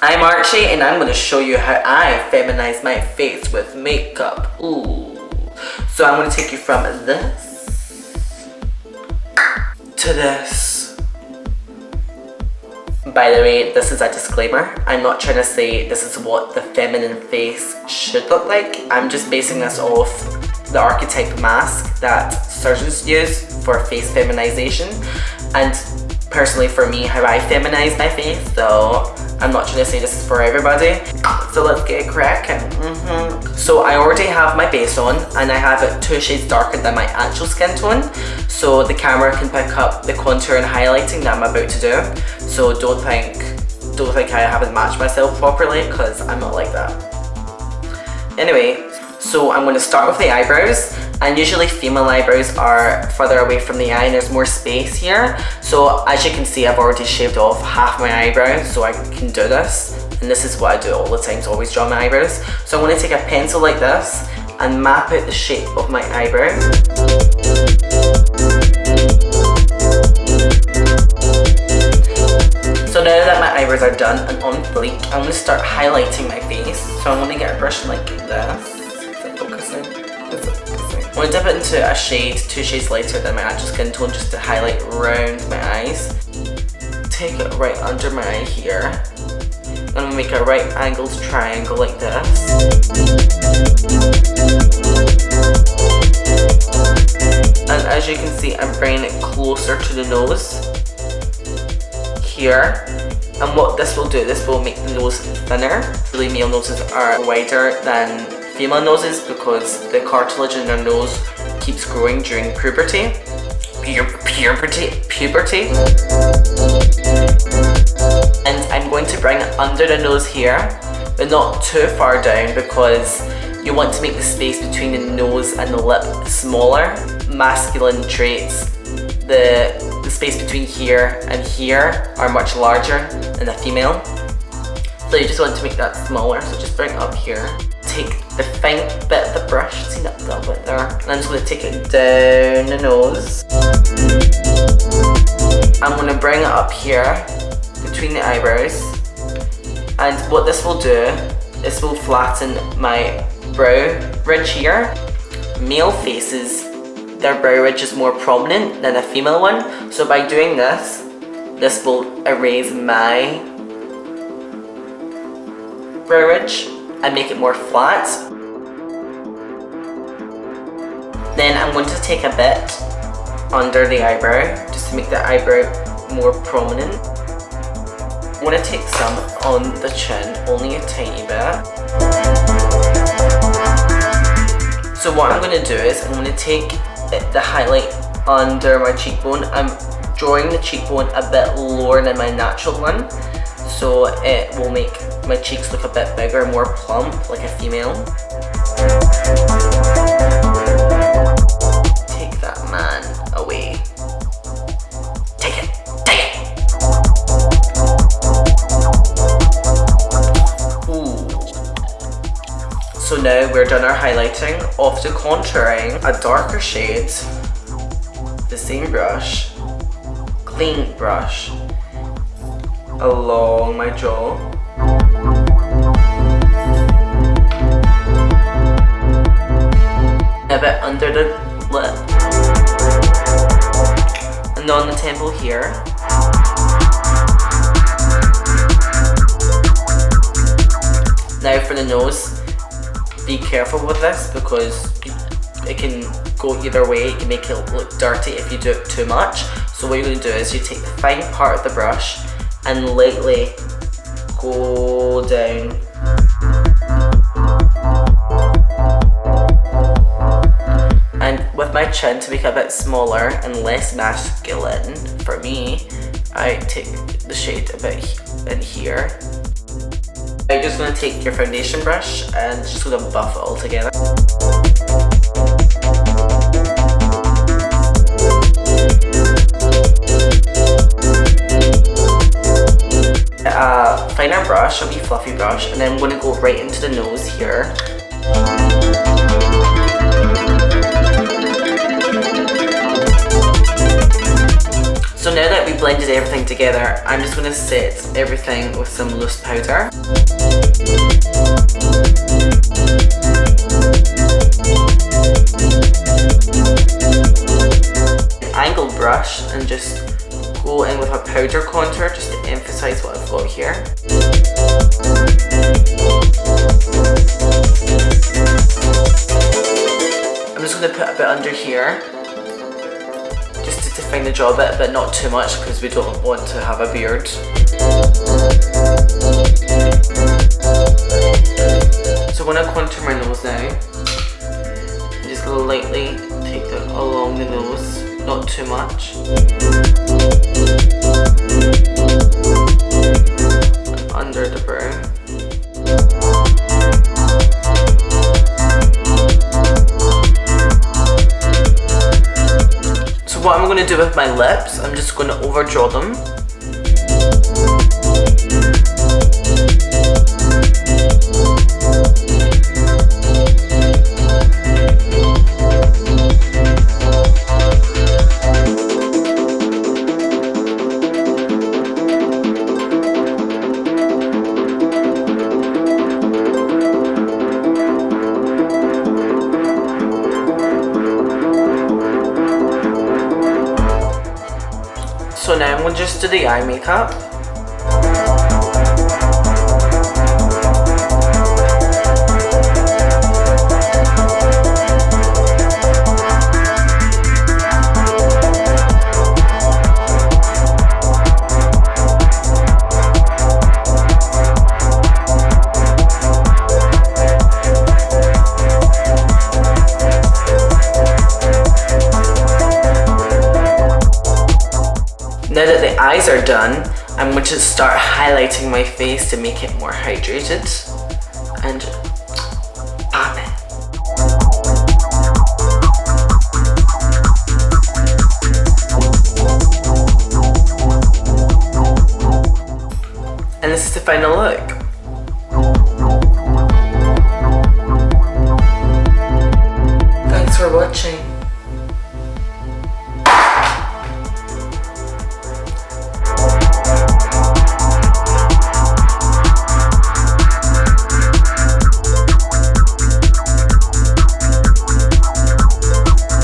I'm Archie and I'm going to show you how I feminize my face with makeup. Ooh. So I'm going to take you from this to this. By the way, this is a disclaimer. I'm not trying to say this is what the feminine face should look like. I'm just basing this off the archetype mask that surgeons use for face feminization, and personally for me, how I feminize my face. So I'm not trying to say this is for everybody. So let's get cracking. So I already have my base on and I have it 2 shades darker than my actual skin tone, so the camera can pick up the contour and highlighting that I'm about to do. So don't think I haven't matched myself properly, because I'm not like that. Anyway, so I'm going to start with the eyebrows, and usually female eyebrows are further away from the eye and there's more space here. So as you can see, I've already shaved off half my eyebrows, so I can do this. And this is what I do all the time, to always draw my eyebrows. So I'm going to take a pencil like this and map out the shape of my eyebrow. So now that my eyebrows are done and on fleek, I'm going to start highlighting my face. So I'm going to get a brush like this. Is it focusing? Is it focusing? I'm going to dip it into a shade, 2 shades lighter than my actual skin tone, just to highlight around my eyes. Take it right under my eye here. I'm going to make a right angled triangle like this. And as you can see, I'm bringing it closer to the nose here. And what this will do, this will make the nose thinner. Really, male noses are wider than female noses because the cartilage in their nose keeps growing during puberty. Puberty. And I'm going to bring it under the nose here, but not too far down, because you want to make the space between the nose and the lip smaller. Masculine traits, the space between here and here are much larger than a female. So you just want to make that smaller, so just bring it up here. Take the fine bit of the brush, see that little bit there, and I'm just going to take it down the nose. I'm going to bring it up here between the eyebrows, and what this will do, this will flatten my brow ridge here. Male faces, their brow ridge is more prominent than a female one, so by doing this, this will erase my brow ridge and make it more flat. Then I'm going to take a bit under the eyebrow just to make the eyebrow more prominent. I'm going to take some on the chin, only a tiny bit. So what I'm going to do is I'm going to take the highlight under my cheekbone. I'm drawing the cheekbone a bit lower than my natural one, so it will make my cheeks look a bit bigger, more plump, like a female. Take that man away. Take it. Ooh. So now we're done our highlighting. Off to contouring. A darker shade, the same brush, clean brush, along my jaw. A bit under the lip, and on the temple here. Now for the nose, be careful with this because it can go either way. It can make it look dirty if you do it too much. So what you're going to do is you take the fine part of the brush and lightly go down. And with my chin, to make it a bit smaller and less masculine for me, I take the shade a bit in here. You're just going to take your foundation brush and just going to buff it all together. A finer brush, a wee fluffy brush, and then I'm going to go right into the nose here. So now that we blended everything together, I'm just going to set everything with some loose powder. Angle brush and just go in with a powder contour just to emphasize what I've got here. I'm just going to put a bit under here just to define the jaw a bit, but not too much because we don't want to have a beard. So when I contour my nose now, I'm just going to lightly take that along the nose, not too much. And under the brow. So what I'm going to do with my lips, I'm just going to overdraw them. So now I'm going to just do the eye makeup. Now that the eyes are done, I'm going to start highlighting my face to make it more hydrated and pop it. And this is the final look. Thanks for watching.